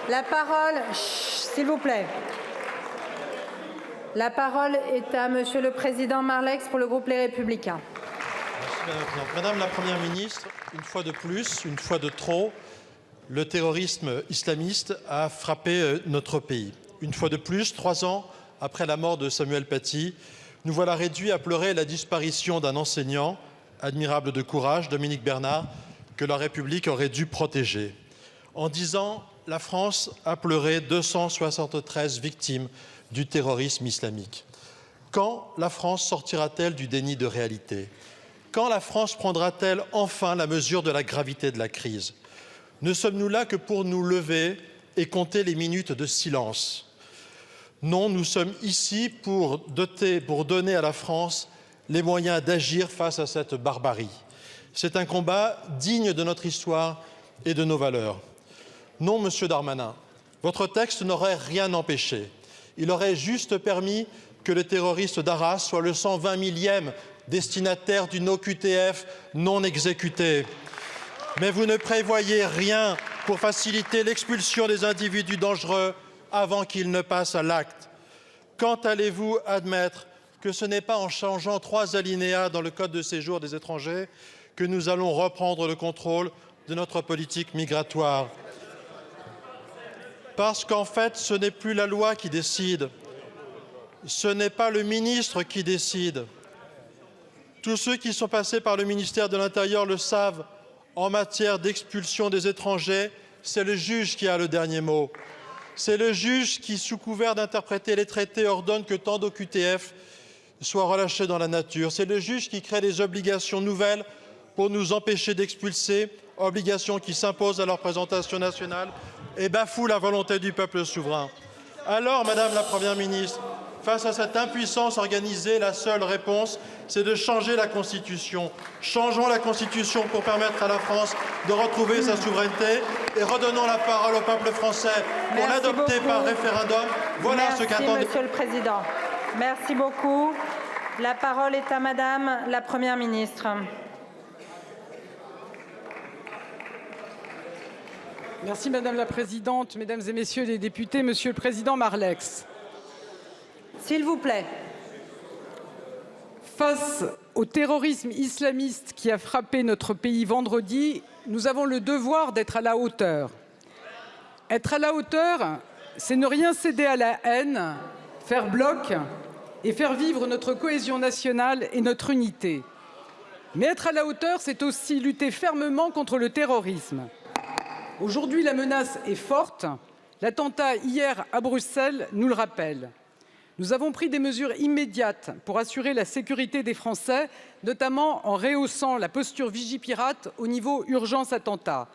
La parole, s'il vous plaît. La parole est à Monsieur le Président Marlex pour le groupe Les Républicains. Merci, Madame la Présidente. Madame la Première ministre, une fois de plus, une fois de trop, le terrorisme islamiste a frappé notre pays. Une fois de plus, 3 ans après la mort de Samuel Paty, nous voilà réduits à pleurer la disparition d'un enseignant, admirable de courage, Dominique Bernard, que la République aurait dû protéger. En 10 ans, la France a pleuré 273 victimes du terrorisme islamique. Quand la France sortira-t-elle du déni de réalité? Quand la France prendra-t-elle enfin la mesure de la gravité de la crise? Ne sommes-nous là que pour nous lever et compter les minutes de silence? Non, nous sommes ici pour donner à la France les moyens d'agir face à cette barbarie. C'est un combat digne de notre histoire et de nos valeurs. Non, Monsieur Darmanin, votre texte n'aurait rien empêché. Il aurait juste permis que le terroriste d'Arras soit le 120 millième destinataire d'une OQTF non exécutée. Mais vous ne prévoyez rien pour faciliter l'expulsion des individus dangereux avant qu'ils ne passent à l'acte. Quand allez-vous admettre que ce n'est pas en changeant 3 alinéas dans le Code de séjour des étrangers que nous allons reprendre le contrôle de notre politique migratoire? Parce qu'en fait, ce n'est plus la loi qui décide, ce n'est pas le ministre qui décide. Tous ceux qui sont passés par le ministère de l'Intérieur le savent, en matière d'expulsion des étrangers, c'est le juge qui a le dernier mot. C'est le juge qui, sous couvert d'interpréter les traités, ordonne que tant d'OQTF soient relâchés dans la nature. C'est le juge qui crée des obligations nouvelles pour nous empêcher d'expulser, obligations qui s'imposent à la représentation nationale et bafouent la volonté du peuple souverain. Alors, Madame la Première ministre, face à cette impuissance organisée, la seule réponse, c'est de changer la Constitution. Changeons la Constitution pour permettre à la France de retrouver sa souveraineté et redonnons la parole au peuple français pour l'adopter par référendum. Voilà ce qu'attendent... Monsieur le Président. Merci beaucoup. La parole est à Madame la Première ministre. Merci Madame la Présidente, Mesdames et Messieurs les députés, Monsieur le Président Marlex. S'il vous plaît. Face au terrorisme islamiste qui a frappé notre pays vendredi, nous avons le devoir d'être à la hauteur. Être à la hauteur, c'est ne rien céder à la haine, faire bloc et faire vivre notre cohésion nationale et notre unité. Mais être à la hauteur, c'est aussi lutter fermement contre le terrorisme. Aujourd'hui, la menace est forte. L'attentat hier à Bruxelles nous le rappelle. Nous avons pris des mesures immédiates pour assurer la sécurité des Français, notamment en rehaussant la posture Vigipirate au niveau urgence attentat.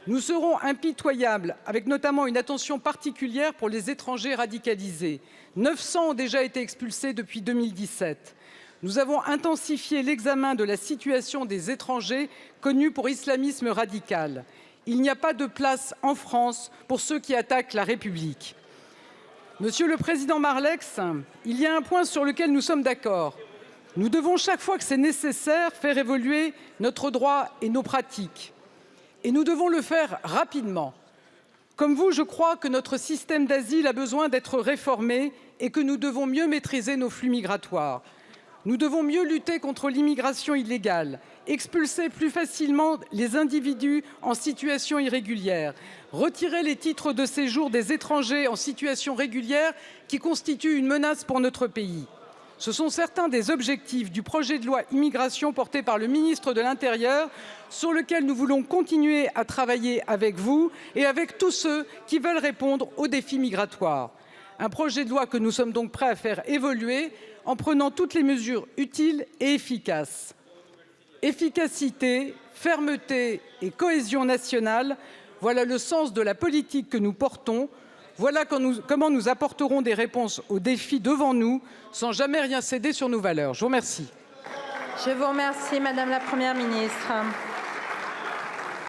Nous serons impitoyables, avec notamment une attention particulière pour les étrangers radicalisés. 900 ont déjà été expulsés depuis 2017. Nous avons intensifié l'examen de la situation des étrangers connus pour islamisme radical. Il n'y a pas de place en France pour ceux qui attaquent la République. Monsieur le Président Marlex, il y a un point sur lequel nous sommes d'accord. Nous devons, chaque fois que c'est nécessaire, faire évoluer notre droit et nos pratiques. Et nous devons le faire rapidement. Comme vous, je crois que notre système d'asile a besoin d'être réformé et que nous devons mieux maîtriser nos flux migratoires. Nous devons mieux lutter contre l'immigration illégale, expulser plus facilement les individus en situation irrégulière, retirer les titres de séjour des étrangers en situation régulière qui constituent une menace pour notre pays. Ce sont certains des objectifs du projet de loi immigration porté par le ministre de l'Intérieur, sur lequel nous voulons continuer à travailler avec vous et avec tous ceux qui veulent répondre aux défis migratoires. Un projet de loi que nous sommes donc prêts à faire évoluer en prenant toutes les mesures utiles et efficaces. Efficacité, fermeté et cohésion nationale, voilà le sens de la politique que nous portons. Voilà comment nous apporterons des réponses aux défis devant nous sans jamais rien céder sur nos valeurs. Je vous remercie. Je vous remercie, Madame la Première ministre.